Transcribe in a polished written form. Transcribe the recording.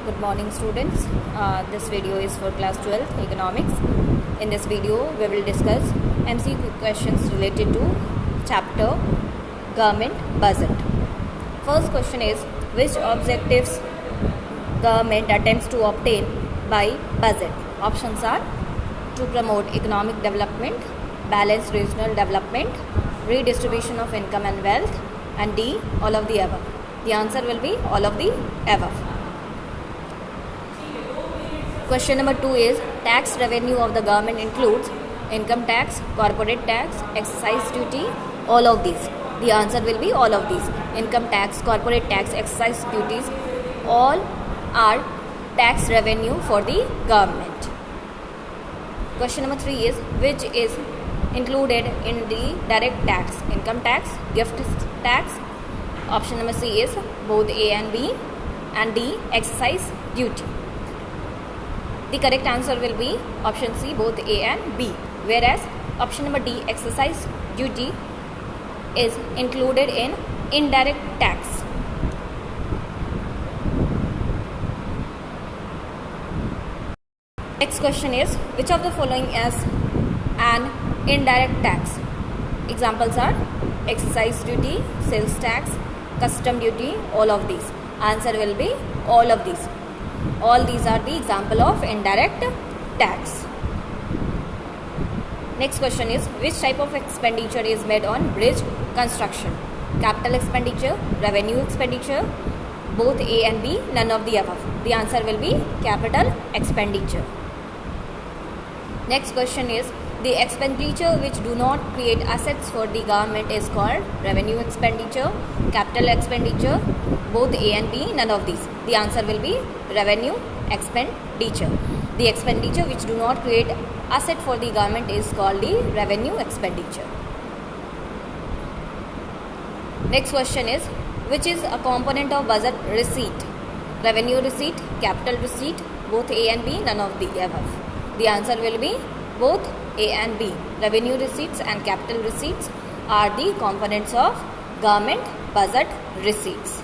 Good morning students. This video is for class 12 economics. In this video we will discuss MCQ questions related to chapter government budget. First question is, which objectives government attempts to obtain by budget? Options are to promote economic development, balanced regional development, redistribution of income and wealth, and D, all of the above. The answer will be all of the above. Question number 2 is, tax revenue of the government includes income tax, corporate tax, excise duty, all of these. The answer will be all of these. Income tax, corporate tax, excise duties, all are tax revenue for the government. Question number 3 is, which is included in the direct tax? Income tax, gift tax. Option number C is both A and B, and D, excise duty. The correct answer will be option C, both A and B, whereas option number D, excise duty, is included in indirect tax. Next question is, which of the following is an indirect tax? Examples are excise duty, sales tax, custom duty, all of these. Answer will be all of these. All these are the example of indirect tax. Next question is, which type of expenditure is made on bridge construction? Capital expenditure, revenue expenditure, both A and B, none of the above. The answer will be capital expenditure. Next question is, the expenditure which do not create assets for the government is called revenue expenditure, capital expenditure, both A and B, none of these. The answer will be revenue expenditure. The expenditure which do not create asset for the government is called the revenue expenditure. Next question is, which is a component of budget receipt? Revenue receipt, capital receipt, both A and B, none of the above. The answer will be both A and B. Revenue receipts and capital receipts are the components of government budget receipts.